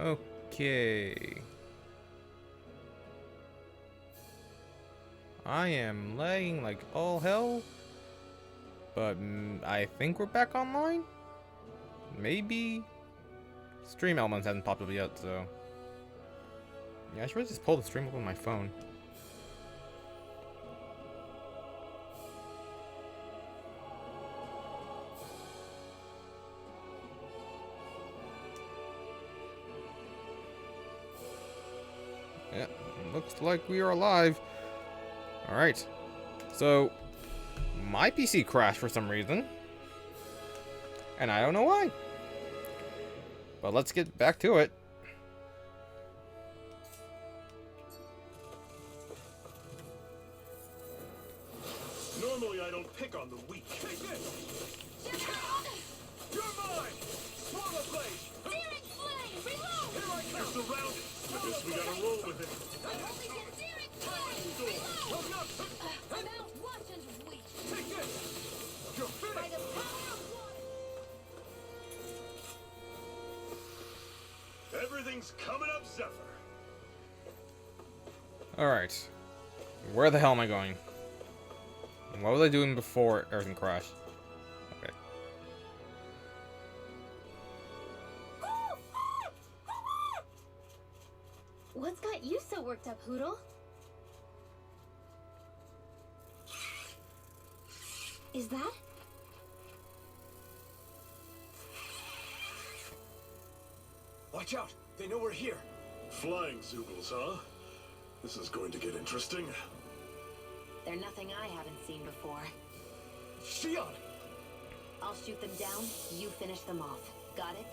Okay. I am lagging like all hell, but I think we're back online? Maybe? Stream elements hasn't popped up yet, so... Yeah, I should really just pull the stream up on my phone. Yeah, looks like we are live. Alright. So, my PC crashed for some reason. And I don't know why. But let's get back to it. Normally I don't pick on the weak. Take this! You're mine! Swallow blade! Searing flame! Reload! Here I come! You're surrounded! I guess we gotta roll with it. I'm holding it! Searing flame! Reload! Coming up! Mount Washington's weak! Take this! You're By finished! the power of water! Everything's coming up, Zephyr! Alright. Where the hell am I going? What was I doing before everything crashed? Okay. What's got you so worked up, Hoodle? Is that? Watch out! They know we're here! Flying Zoogles, huh? This is going to get interesting. They're nothing I haven't seen before. Shion! I'll shoot them down, you finish them off. Got it?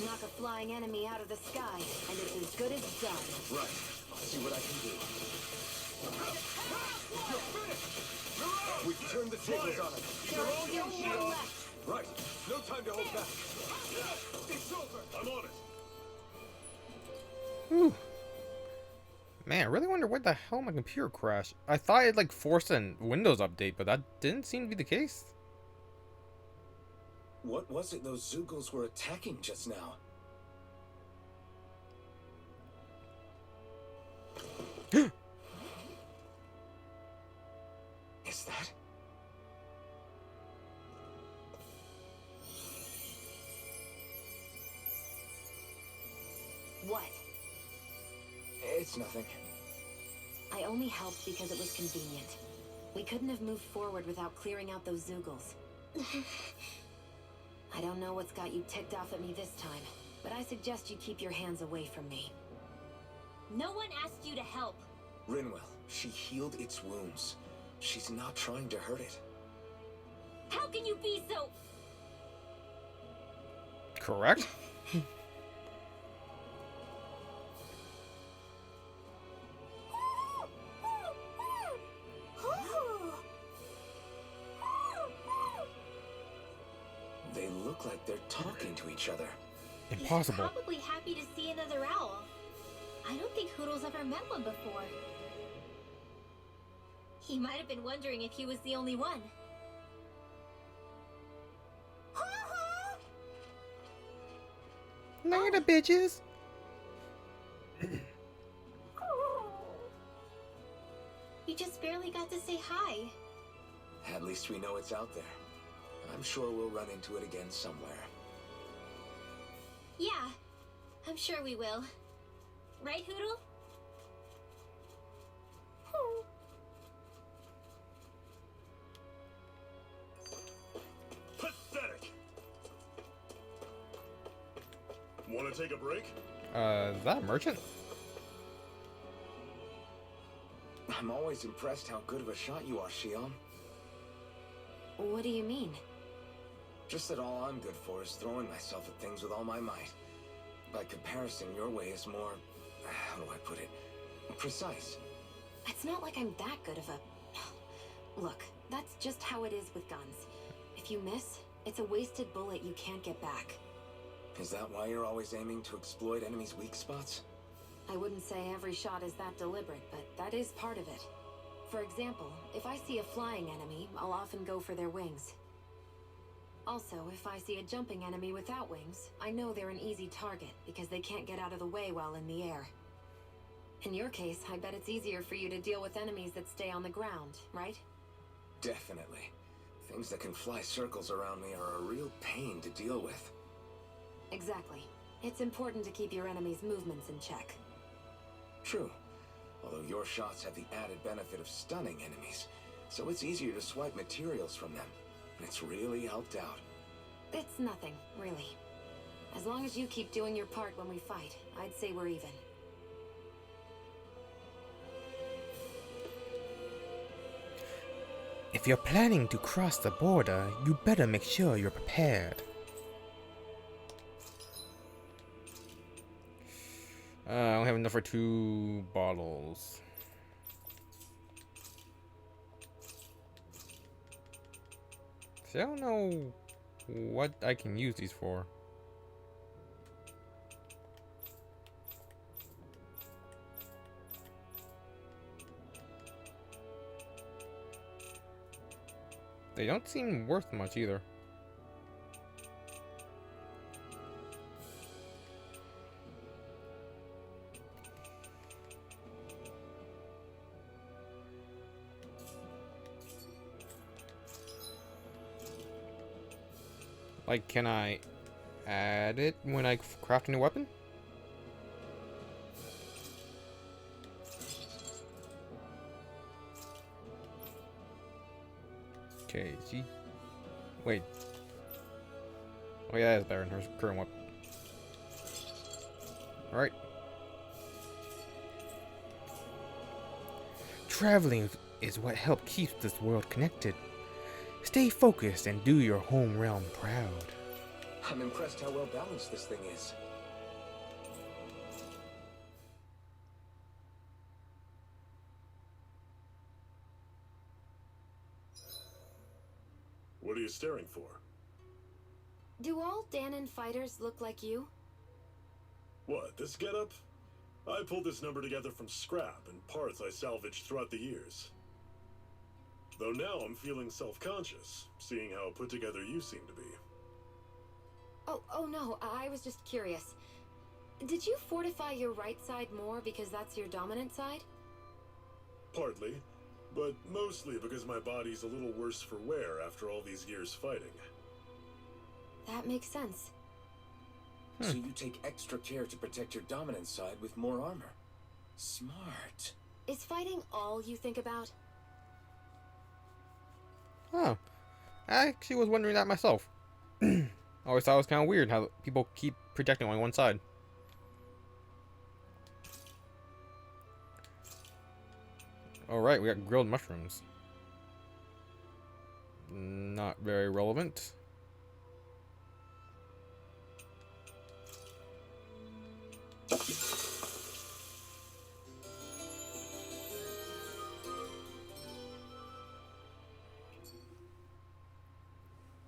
Knock a flying enemy out of the sky, and it's as good as done. Right. I'll see what I can do. You're finished! We've turned the tables on them. There are still more left. Right. No time to hold back. It's over. I'm on it. Whew. Man, I really wonder where the hell my computer crashed. I thought it like forced a Windows update, but that didn't seem to be the case. What was it those Zoogles were attacking just now? Is that? What? It's nothing. I only helped because it was convenient. We couldn't have moved forward without clearing out those Zoogles. I don't know what's got you ticked off at me this time, but I suggest you keep your hands away from me. No one asked you to help. Rinwell, she healed its wounds. She's not trying to hurt it. How can you be so... Correct? They look like they're talking to each other. Impossible. He's probably happy to see another owl. I don't think Hoodle's ever met one before. He might have been wondering if he was the only one. Later, bitches. You just barely got to say hi. At least we know it's out there. I'm sure we'll run into it again somewhere. Yeah, I'm sure we will. Right, Hoodle? Pathetic! Want to take a break? Is that a merchant? I'm always impressed how good of a shot you are, Shion. What do you mean? Just that all I'm good for is throwing myself at things with all my might. By comparison, your way is more... how do I put it? Precise. It's not like I'm that good of a... Look, that's just how it is with guns. If you miss, it's a wasted bullet you can't get back. Is that why you're always aiming to exploit enemies' weak spots? I wouldn't say every shot is that deliberate, but that is part of it. For example, if I see a flying enemy, I'll often go for their wings. Also, if I see a jumping enemy without wings, I know they're an easy target because they can't get out of the way while in the air. In your case, I bet it's easier for you to deal with enemies that stay on the ground, right? Definitely. Things that can fly circles around me are a real pain to deal with. Exactly. It's important to keep your enemy's movements in check. True. Although your shots have the added benefit of stunning enemies, so it's easier to swipe materials from them. It's really helped out. It's nothing, really. As long as you keep doing your part when we fight, I'd say we're even. If you're planning to cross the border, you better make sure you're prepared. I only have enough for 2 bottles. See, I don't know what I can use these for. They don't seem worth much either. Like, can I add it when I craft a new weapon? Okay, see. Wait. Oh yeah, that's better than her current weapon. Alright. Traveling is what helps keep this world connected. Stay focused and do your home realm proud. I'm impressed how well balanced this thing is. What are you staring for? Do all Danon fighters look like you? What, this getup? I pulled this number together from scrap and parts I salvaged throughout the years. Though now I'm feeling self-conscious, seeing how put together you seem to be. Oh no, I was just curious. Did you fortify your right side more because that's your dominant side? Partly, but mostly because my body's a little worse for wear after all these years fighting. That makes sense. So you take extra care to protect your dominant side with more armor. Smart. Is fighting all you think about? Oh. I actually was wondering that myself. I always thought it was kind of weird how people keep protecting only one side. Alright, we got grilled mushrooms. Not very relevant.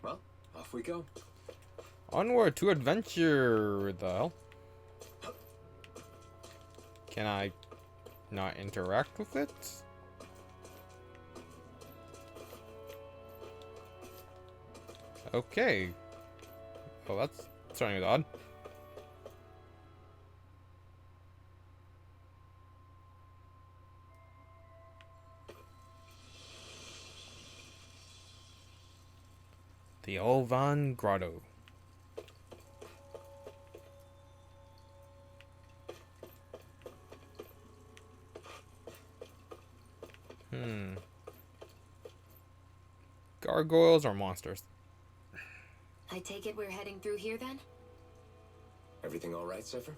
Well, off we go. Onward to adventure, the hell? Can I not interact with it? Okay. Oh, that's starting odd. The Olvan Grotto. Gargoyles or monsters? I take it we're heading through here then? Everything all right, Zephyr?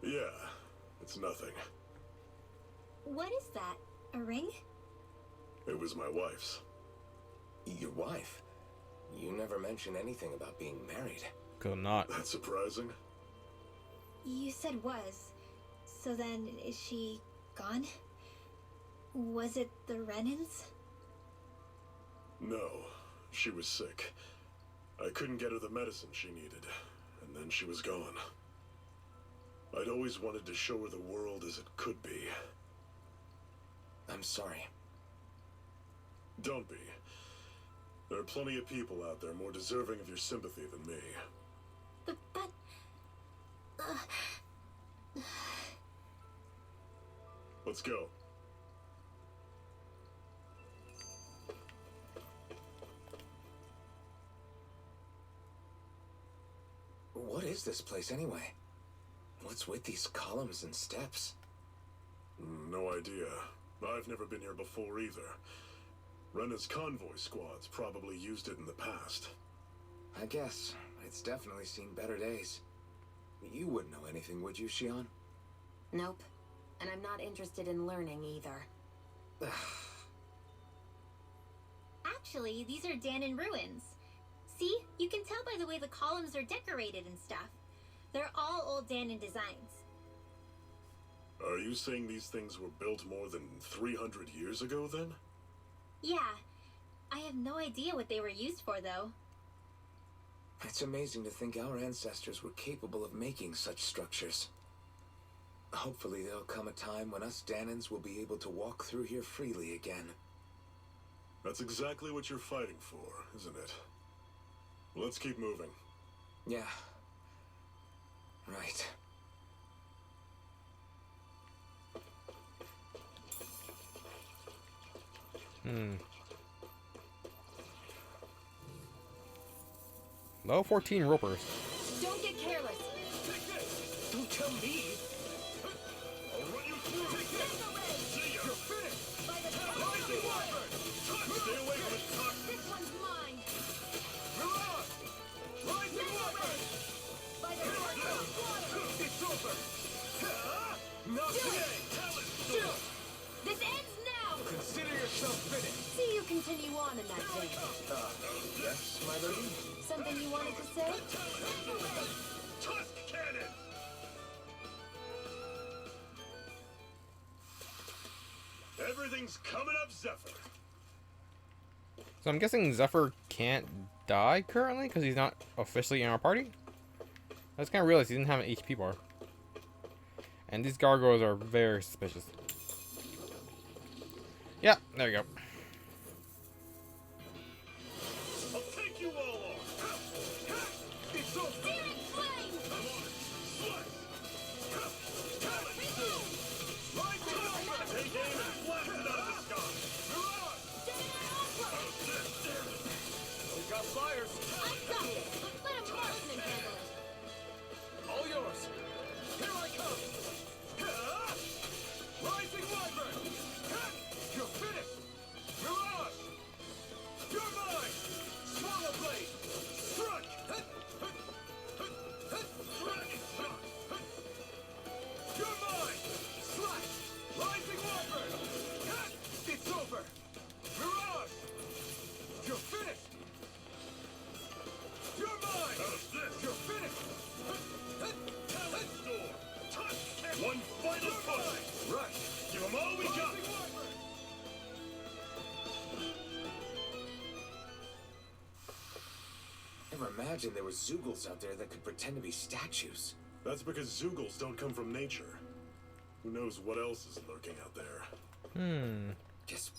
Yeah, it's nothing. What is that? A ring? It was my wife's. Your wife? You never mentioned anything about being married. Could not. That's surprising. You said was. So then, is she gone? Was it the Renans? No, she was sick. I couldn't get her the medicine she needed, and then she was gone. I'd always wanted to show her the world as it could be. I'm sorry. Don't be. There are plenty of people out there more deserving of your sympathy than me. But Let's go. What is this place anyway? What's with these columns and steps? No idea. I've never been here before either. Rena's convoy squads probably used it in the past. I guess. It's definitely seen better days. You wouldn't know anything, would you, Shion? Nope. And I'm not interested in learning either. actually, these are Danon ruins. See? You can tell by the way the columns are decorated and stuff. They're all old Danon designs. Are you saying these things were built more than 300 years ago, then? Yeah. I have no idea what they were used for, though. It's amazing to think our ancestors were capable of making such structures. Hopefully there'll come a time when us Danons will be able to walk through here freely again. That's exactly what you're fighting for, isn't it? Let's keep moving. Yeah. Right. Level 14 ropers. Don't get careless. Don't tell me! I'll run you through! See ya! You're finished! By the Rising Wyvern! Stay away from it, Tuck! This one's mine. Mirage! Rising Wyvern! By the It's over! Not today! Still. This ends now. Consider yourself finished! See you continue on in that vein. Yes, my lady? Something you wanted to say? Tusk cannon! Everything's coming up, Zephyr. So I'm guessing Zephyr can't die currently because he's not officially in our party. I just kind of realized he didn't have an HP bar. And these gargoyles are very suspicious. Yeah, there you go. I'll take you all on! It's over! Searing flame! Come on! Slice! Rising Wyvern! Take aim and blast it out of the sky! We got fires! I got it. Let a marksman handle it. All yours! Here I come! Rising Wyvern! You're finished! Mirage! You're mine! Swallow Blade! Strike! You're mine! Slash! Rising Wyvern! It's over! Mirage! You're finished! You're mine! How's this? You're finished! Talent Storm! Tusk cannon! One final push! Rush! Give 'em all we got! Rising Wyvern! Never imagined there were Zoogles out there that could pretend to be statues. That's because Zoogles don't come from nature. Who knows what else is lurking out there? Guess.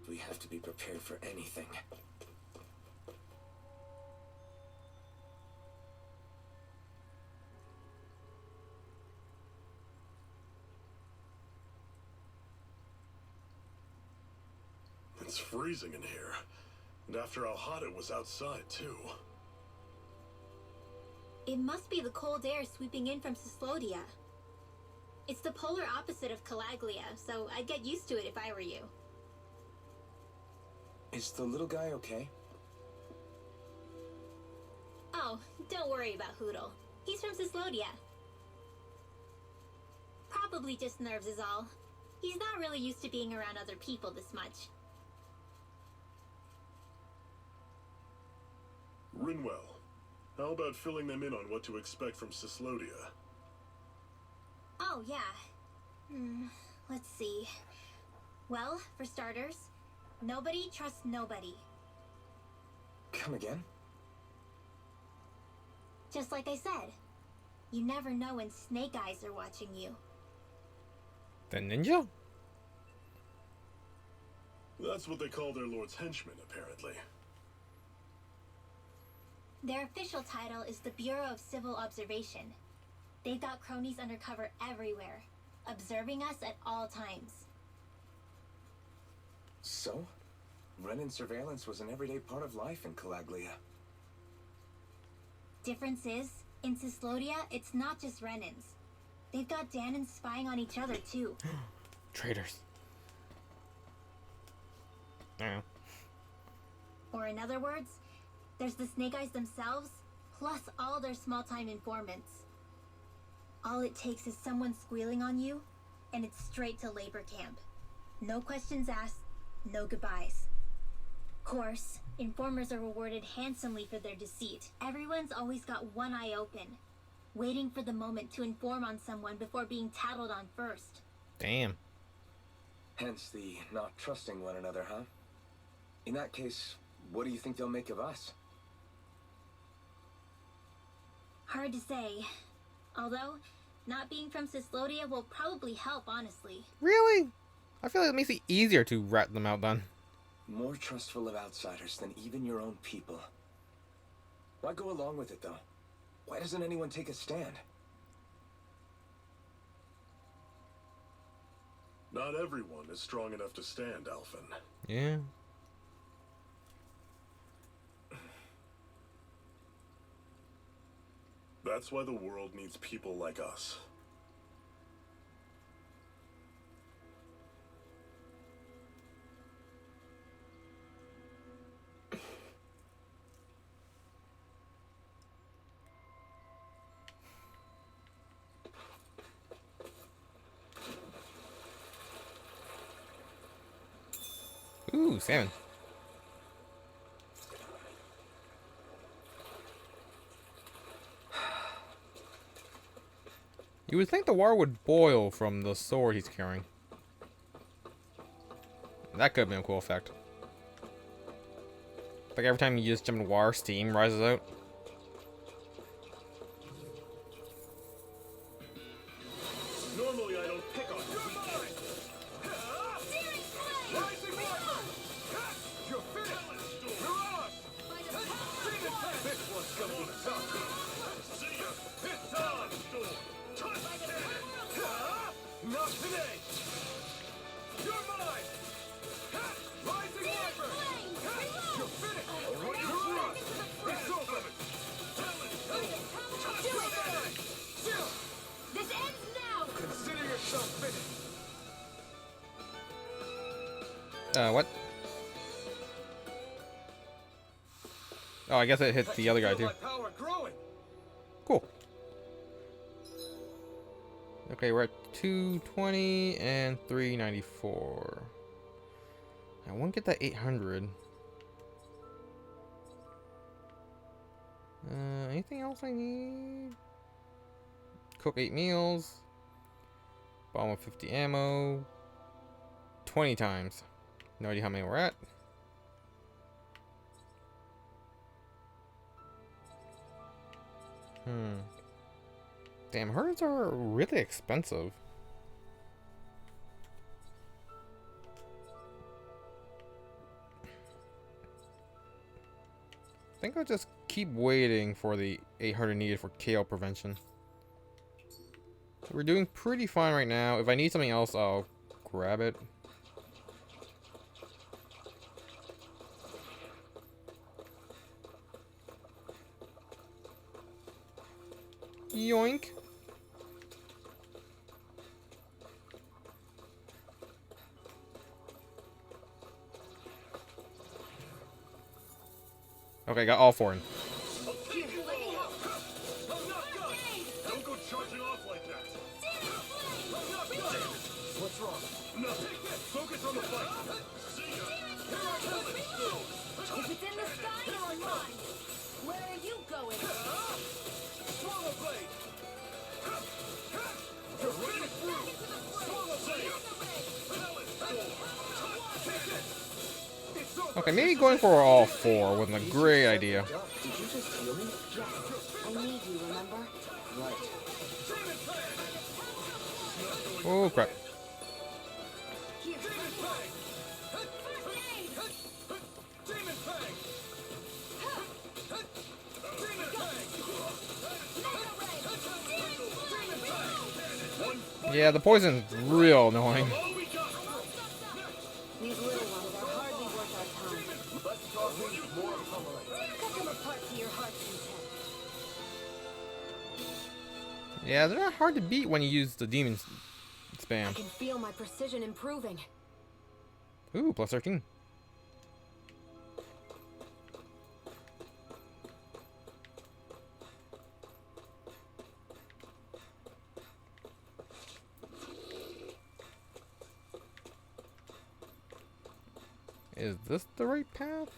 We have to be prepared for anything. It's freezing in here. And after how hot it was outside, too. It must be the cold air sweeping in from Cislodia. It's the polar opposite of Calaglia, so I'd get used to it if I were you. Is the little guy okay? Oh, don't worry about Hoodle. He's from Cislodia. Probably just nerves is all. He's not really used to being around other people this much. Rinwell, how about filling them in on what to expect from Cislodia? Oh, yeah. Let's see. Well, for starters, nobody trusts nobody. Come again? Just like I said. You never know when snake eyes are watching you. The ninja? That's what they call their lord's henchmen, apparently. Their official title is the Bureau of Civil Observation. They've got cronies undercover everywhere, observing us at all times. So, Renan surveillance was an everyday part of life in Calaglia. Difference is, in Cislodia, it's not just Renans. They've got Danans spying on each other too. Traitors. Yeah. Or in other words, there's the Snake Eyes themselves, plus all their small-time informants. All it takes is someone squealing on you, and it's straight to labor camp. No questions asked, no goodbyes. Course, informers are rewarded handsomely for their deceit. Everyone's always got one eye open, waiting for the moment to inform on someone before being tattled on first. Damn. Hence the not trusting one another, huh? In that case, what do you think they'll make of us? Hard to say. Although, not being from Cislodia will probably help, honestly. Really? I feel like it makes it easier to rat them out then. More trustful of outsiders than even your own people. Why go along with it, though? Why doesn't anyone take a stand? Not everyone is strong enough to stand, Alphen. Yeah. That's why the world needs people like us. Ooh, salmon. You would think the water would boil from the sword he's carrying. That could have been a cool effect. Like every time you just jump in water, steam rises out. Normally I don't pick on you. You're finished! You're on! This one's gonna be tough. See ya! It's on! Not today! You're mine! Rising Viper! You're finished! You're on! It's over! This ends now! Consider yourself finished! What? Oh, I guess it hit the other guy too. My power growing! Cool. Okay, we're at 220 and 394. I won't get that 800. Anything else I need? Cook 8 meals. Bomb of 50 ammo. 20 times. No idea how many we're at. Damn, herds are really expensive. I think I'll just keep waiting for the 800 needed for KO prevention. We're doing pretty fine right now. If I need something else, I'll grab it. Yoink. Okay, got all four in. Don't go charging off like that! What's wrong? Nothing! Focus on the fight! See ya! If it's in the sky, you're mine! Where are you going? Swallow blade! You're ready through! Swallow blade! It's Okay, maybe going for all four wasn't a great idea. Did you just heal me? Yes, I need you, remember? Right. Oh crap. Here, Yeah, the poison's real annoying. these little ones are hardly worth our time. Less talking, more pummeling. Cut them apart to your heart's content. Yeah, they're not hard to beat when you use the demon I spam. can feel my precision improving. Ooh, plus 13. Is this the right path?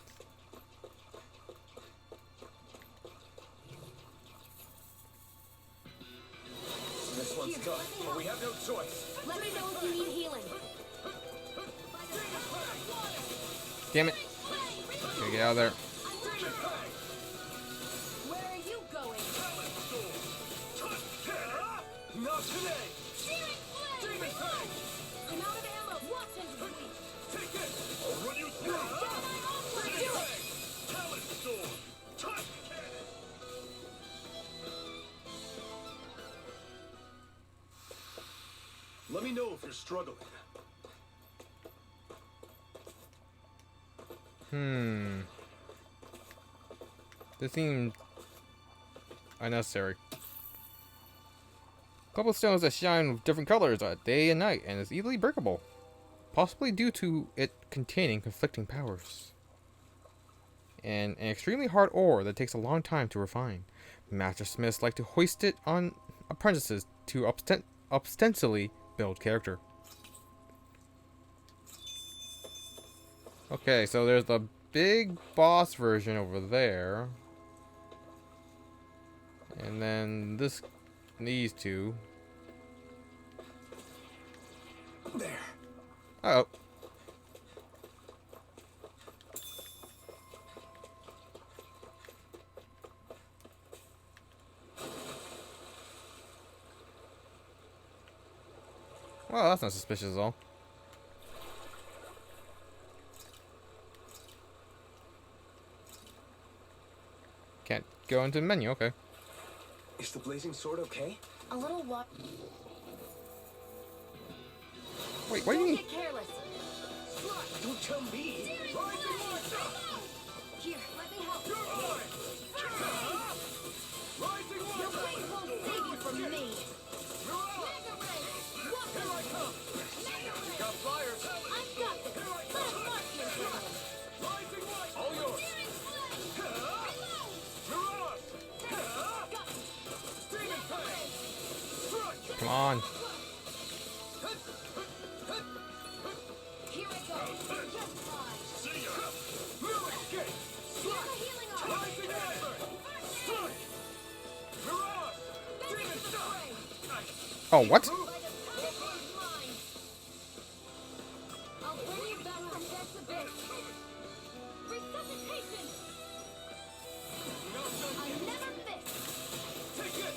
This one's tough, but we have no choice. Let me know if you need healing. Damn it. Okay, get out of there. Where are you going? Not today! I'm out of ammo. Watson's weak. Take it! I'll run you through! Talent Storm! Touch cannon! Let me know if you're struggling. This seems unnecessary. Cobblestones that shine with different colors day and night and is easily breakable, possibly due to it containing conflicting powers. And an extremely hard ore that takes a long time to refine. Master smiths like to hoist it on apprentices to ostensibly build character. Okay, so there's the big boss version over there. And then these two. There. Oh. Well, that's not suspicious at all. Can't go into the menu, okay. Is the blazing sword okay? A little walk. Wait, what do you Don't mean? get careless. Don't tell me! Here, let me help. You're mine! Rising Your Water! blade won't save you from me. You're out! Here I come! Got flyers! I've got this. Let us mark you. Rising Water! All yours! You're up! Demon Fang! Strike! Come on. Here I go. Just fine. See ya! Move escape! Here's a healing arm. Rising Water! Strike! You're up! Demon Fang! Oh, what? By the power of mine. I'll bring you back from death's abyss. Resuscitation. I never miss. Take it!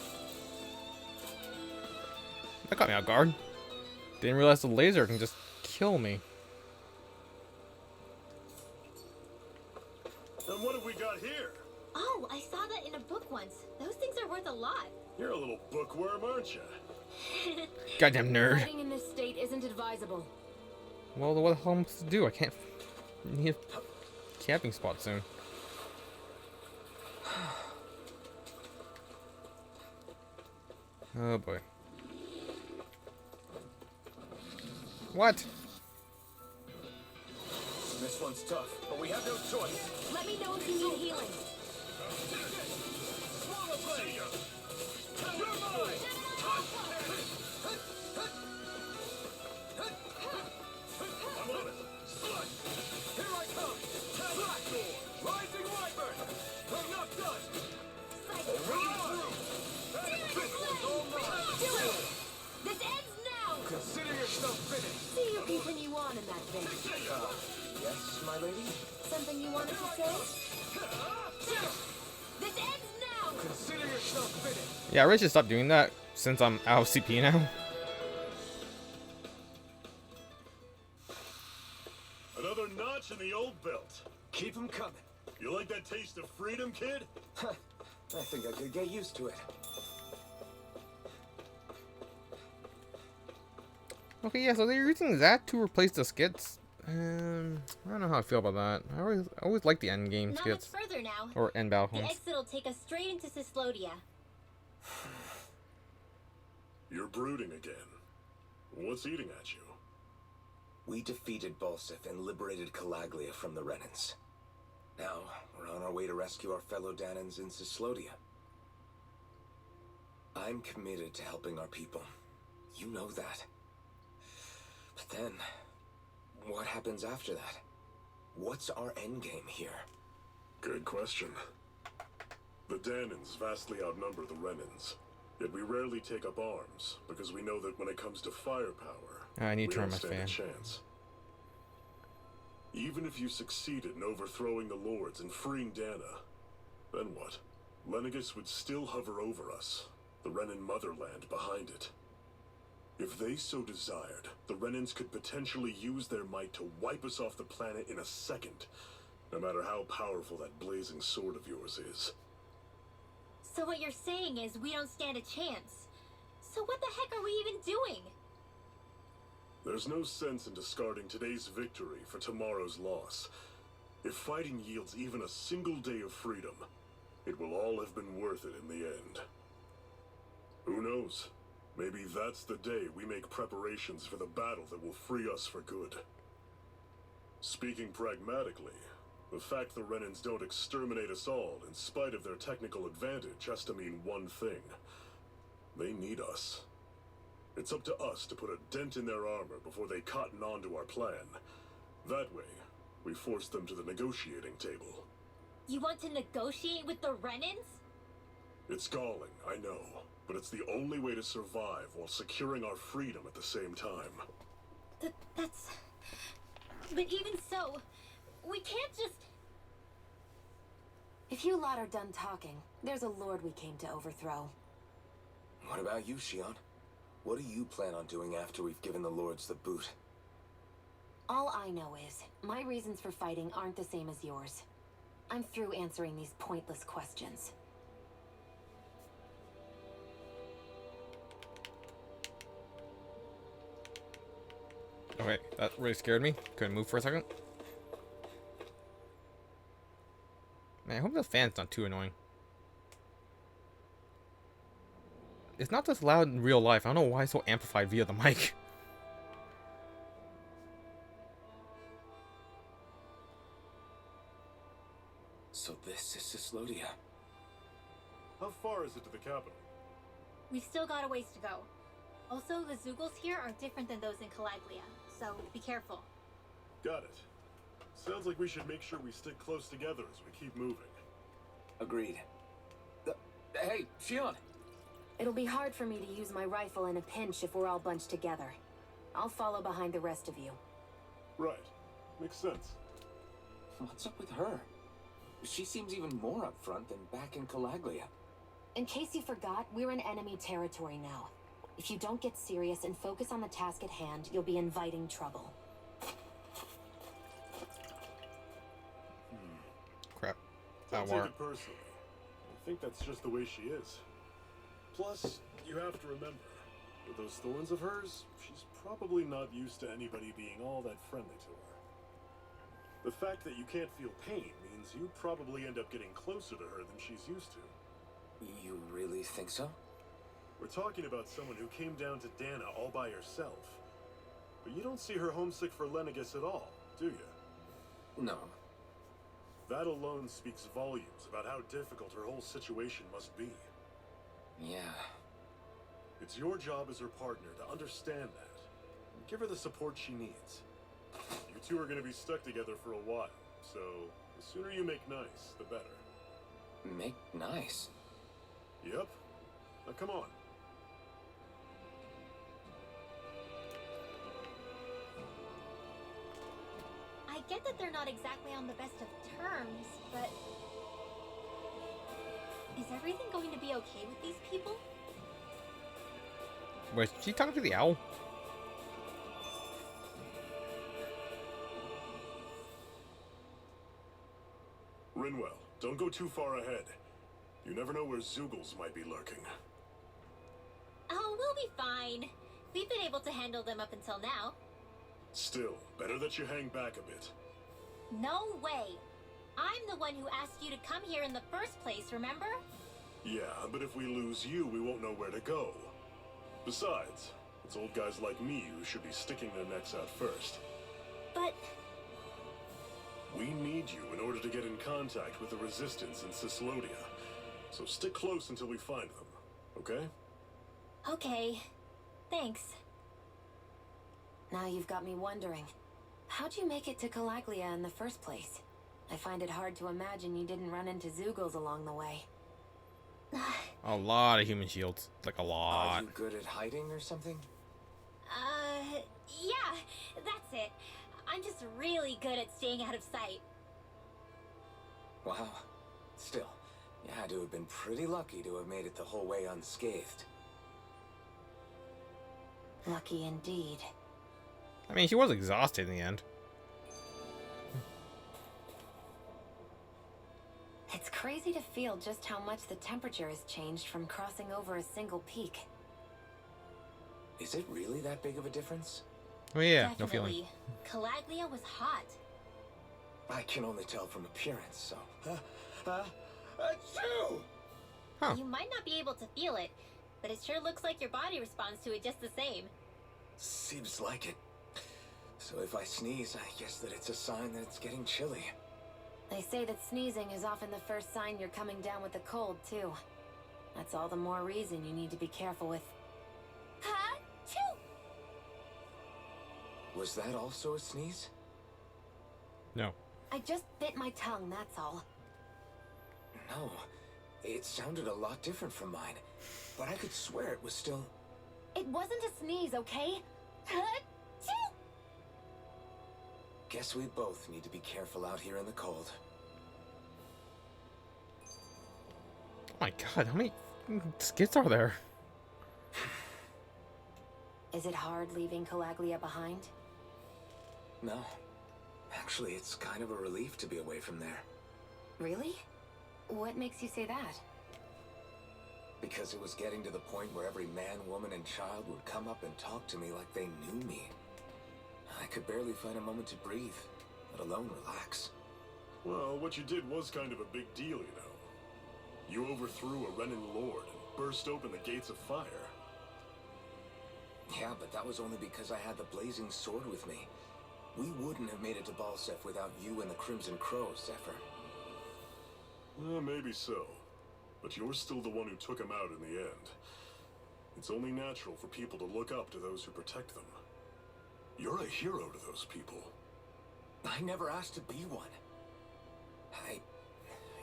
That got me off guard. Didn't realize the laser can just kill me. And what have we got here? Oh, I saw that in a book once. Those things are worth a lot. You're a little bookworm, aren't you? Goddamn nerd. Fighting in this state isn't advisable. Well, what the hell am I supposed to do? I can't. Need a camping spot soon. Oh boy. What? This one's tough, but we have no choice. Let me know if you need healing. Swallow blade! You're mine! I'm on it! Slut! Here I come! Black Door! Rising Wyvern! I'm not done! This one's all mine! Do it! This ends now! Consider yourself finished. See you continue on in that vein. Yes, my lady? something you wanted to say? This ends now! Consider yourself finished. Yeah, I really should stop doing that since I'm out of CP now. Another notch in the old belt. Keep 'em coming. You like that taste of freedom, kid? I think I could get used to it. Okay, yeah, so they're using that to replace the skits. I don't know how I feel about that. I always like the end game Not much skits. further now. Or end battle The ones. exit will take us straight into Cyslodia. You're brooding again. What's eating at you? We defeated Balsif and liberated Calaglia from the Renans. Now, we're on our way to rescue our fellow Danans in Cyslodia. I'm committed to helping our people. You know that. But then, what happens after that? What's our endgame here? Good question. The Danans vastly outnumber the Renans. Yet we rarely take up arms, because we know that when it comes to firepower, I need we to turn don't my stand a fan. chance. Even if you succeeded in overthrowing the Lords and freeing Dana, then what? Lenegis would still hover over us, the Renan motherland behind it. If they so desired, the Renans could potentially use their might to wipe us off the planet in a second, no matter how powerful that blazing sword of yours is. So what you're saying is we don't stand a chance. So what the heck are we even doing? There's no sense in discarding today's victory for tomorrow's loss. If fighting yields even a single day of freedom, it will all have been worth it in the end. Who knows? Maybe that's the day we make preparations for the battle that will free us for good. Speaking pragmatically, the fact the Renans don't exterminate us all in spite of their technical advantage has to mean one thing. They need us. It's up to us to put a dent in their armor before they cotton on to our plan. That way, we force them to the negotiating table. You want to negotiate with the Renans? It's galling, I know, but it's the only way to survive while securing our freedom at the same time. That's... But even so, we can't just... If you lot are done talking, there's a lord we came to overthrow. What about you, Shion? What do you plan on doing after we've given the Lords the boot? All I know is, my reasons for fighting aren't the same as yours. I'm through answering these pointless questions. Okay, that really scared me. Couldn't move for a second. Man, I hope the fan's not too annoying. It's not this loud in real life. I don't know why it's so amplified via the mic. So this is Cyslodia. How far is it to the capital? We've still got a ways to go. Also, the Zeugles here are different than those in Calaglia, so be careful. Got it. Sounds like we should make sure we stick close together as we keep moving. Agreed. Hey, Shion! It'll be hard for me to use my rifle in a pinch if we're all bunched together. I'll follow behind the rest of you. Right. Makes sense. What's up with her? She seems even more upfront than back in Calaglia. In case you forgot, we're in enemy territory now. If you don't get serious and focus on the task at hand, you'll be inviting trouble. Crap. Don't That take war. it personally. I think that's just the way she is. Plus, you have to remember, with those thorns of hers, she's probably not used to anybody being all that friendly to her. The fact that you can't feel pain means you probably end up getting closer to her than she's used to. You really think so? We're talking about someone who came down to Dana all by herself. But you don't see her homesick for Lenegis at all, do you? No. That alone speaks volumes about how difficult her whole situation must be. Yeah. It's your job as her partner to understand that, and give her the support she needs. You two are going to be stuck together for a while, so the sooner you make nice, the better. Make nice. Yep. Now come on. I get that they're not exactly on the best of terms, but... Is everything going to be okay with these people? Was she talking to the owl? Rinwell, don't go too far ahead. You never know where Zoogles might be lurking. Oh, we'll be fine. We've been able to handle them up until now. Still, better that you hang back a bit. No way! I'm the one who asked you to come here in the first place, remember? Yeah, but if we lose you, we won't know where to go. Besides, it's old guys like me who should be sticking their necks out first. But... We need you in order to get in contact with the Resistance in Cyslodia. So stick close until we find them, okay? Okay. Thanks. Now you've got me wondering. How'd you make it to Calaglia in the first place? I find it hard to imagine you didn't run into Zoogles along the way. A lot of human shields. Like a Are lot. you good at hiding or something? Yeah, that's it. I'm just really good at staying out of sight. Wow. Still, you had to have been pretty lucky to have made it the whole way unscathed. Lucky indeed. I mean, she was exhausted in the end. It's crazy to feel just how much the temperature has changed from crossing over a single peak. Is it really that big of a difference? Oh yeah, no feeling. Definitely. Calaglia was hot. I can only tell from appearance, so... achoo! Huh. You might not be able to feel it, but it sure looks like your body responds to it just the same. Seems like it. So if I sneeze, I guess that it's a sign that it's getting chilly. They say that sneezing is often the first sign you're coming down with a cold, too. That's all the more reason you need to be careful with... Ha-choo! Was that also a sneeze? No. I just bit my tongue, that's all. No. It sounded a lot different from mine. But I could swear it was still... It wasn't a sneeze, okay? Ha-choo! Guess we both need to be careful out here in the cold. Oh my god, how many skits are there? Is it hard leaving Calaglia behind? No. Actually, it's kind of a relief to be away from there. Really? What makes you say that? Because it was getting to the point where every man, woman, and child would come up and talk to me like they knew me. I could barely find a moment to breathe, let alone relax. Well, what you did was kind of a big deal, you know. You overthrew a Renin Lord and burst open the gates of fire. Yeah, but that was only because I had the blazing sword with me. We wouldn't have made it to Balsef without you and the Crimson Crows, Zephyr. Maybe so. But you're still the one who took him out in the end. It's only natural for people to look up to those who protect them. You're a hero to those people. I never asked to be one. I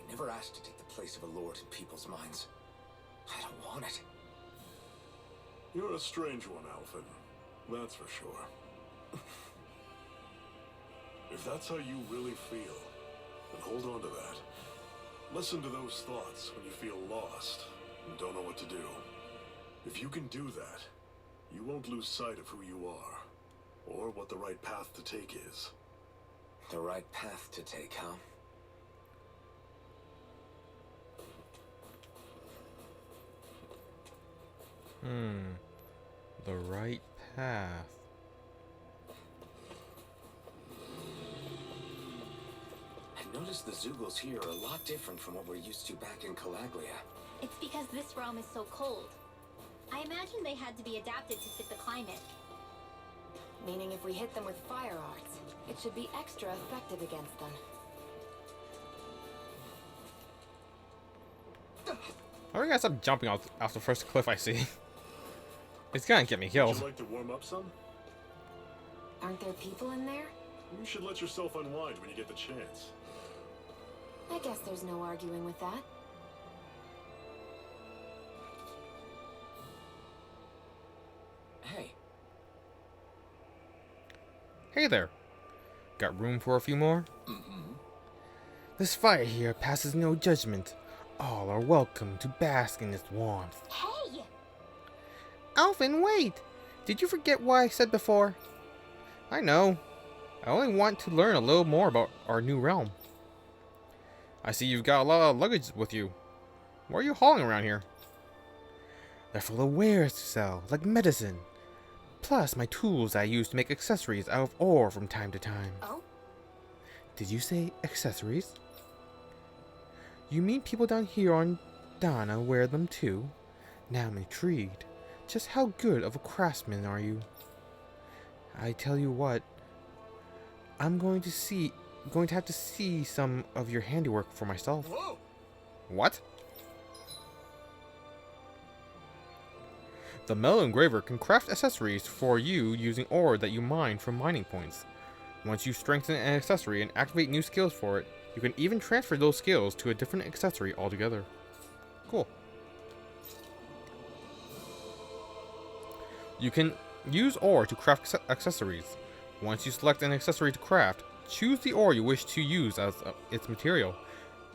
never asked to take the place of a lord in people's minds. I don't want it. You're a strange one, Alphen. That's for sure. If that's how you really feel, then hold on to that. Listen to those thoughts when you feel lost and don't know what to do. If you can do that, you won't lose sight of who you are, or what the right path to take is. The right path to take, huh? The right path. I noticed the Zoogles here are a lot different from what we're used to back in Calaglia. It's because this realm is so cold. I imagine they had to be adapted to fit the climate. Meaning if we hit them with fire arts, it should be extra effective against them. How are you guys stop jumping off the first cliff I see? It's gonna get me Would killed. you like to warm up some? Aren't there people in there? You should let yourself unwind when you get the chance. I guess there's no arguing with that. Hey, Hey there. Got room for a few more? Mm-hmm. This fire here passes no judgment. All are welcome to bask in its warmth. Hey! Alvin, wait! Did you forget what I said before? I know. I only want to learn a little more about our new realm. I see you've got a lot of luggage with you. What are you hauling around here? They're full of wares to sell, like medicine. Plus my tools I use to make accessories out of ore from time to time. Oh? Did you say accessories? You mean people down here on Dana wear them too? Now I'm intrigued. Just how good of a craftsman are you? I tell you what, I'm going to have to see some of your handiwork for myself. Whoa! What? The metal engraver can craft accessories for you using ore that you mine from mining points. Once you strengthen an accessory and activate new skills for it, you can even transfer those skills to a different accessory altogether. Cool. You can use ore to craft accessories. Once you select an accessory to craft, choose the ore you wish to use as its material.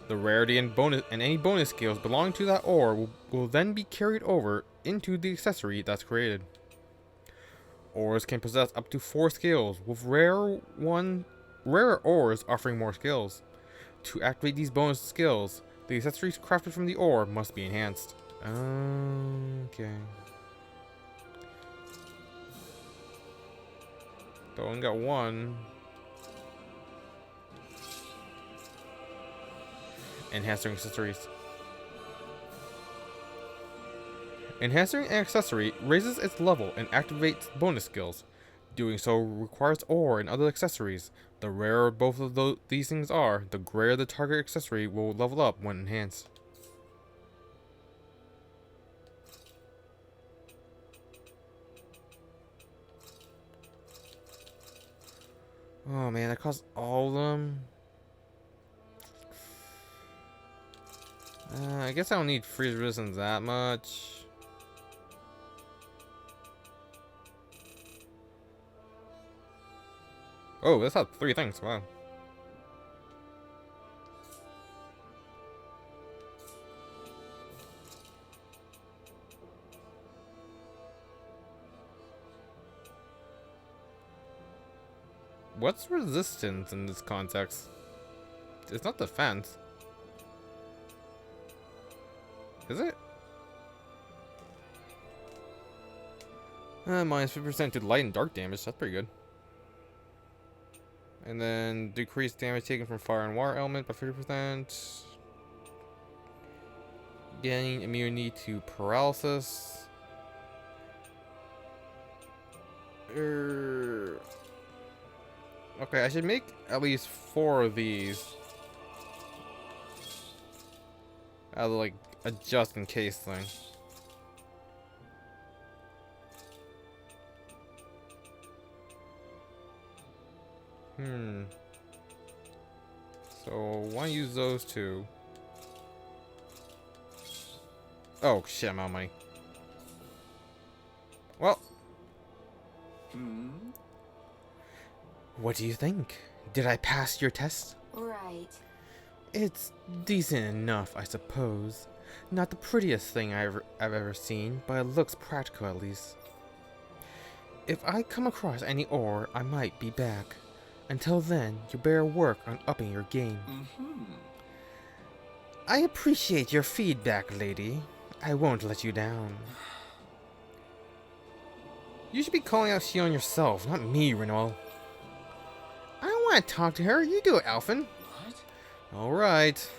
The rarity and any bonus skills belonging to that ore will then be carried over into the accessory that's created. Ores can possess up to 4 skills, with rarer ores offering more skills. To activate these bonus skills, the accessories crafted from the ore must be enhanced. Okay. I only got one. Enhancing accessories. Enhancing an accessory raises its level and activates bonus skills. Doing so requires ore and other accessories. The rarer both of these things are, the greater the target accessory will level up when enhanced. Oh man, that costs all of them. I guess I don't need freeze resistance that much. Oh, that's had 3 things. Wow. What's resistance in this context? It's not defense. Is it? Minus 50% to light and dark damage. That's pretty good. And then decrease damage taken from fire and water element by 50%. Gain immunity to paralysis. Okay, I should make at least 4 of these. As like a just in case thing. So why don't use those 2? Oh shit, I'm out of money. Well. What do you think? Did I pass your test? Right. It's decent enough, I suppose. Not the prettiest thing I've ever seen, but it looks practical at least. If I come across any ore, I might be back. Until then, you better work on upping your game. I appreciate your feedback, lady. I won't let you down. You should be calling out Shion yourself, not me, Renewal. I don't want to talk to her. You do it, Alphen. What? Alright.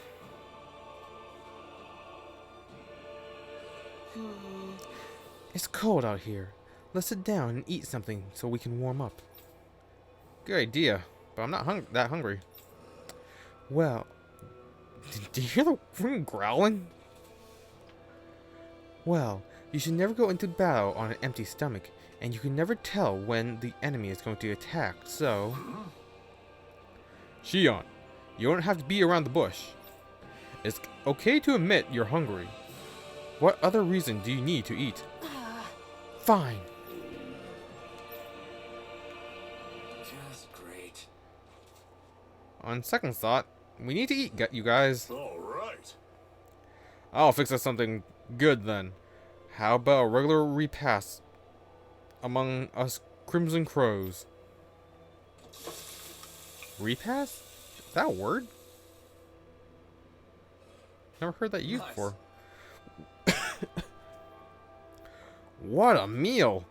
It's cold out here. Let's sit down and eat something so we can warm up. Good idea, but I'm not that hungry. Well, did you hear the room growling? Well, you should never go into battle on an empty stomach, and you can never tell when the enemy is going to attack, so... Shion, you don't have to be around the bush. It's okay to admit you're hungry. What other reason do you need to eat? Fine. Just great. on second thought, we need to eat, you guys. All right. I'll fix us something good then. How about a regular repast among us Crimson Crows? Repast? Is that a word? Never heard that used Nice. before. What a meal!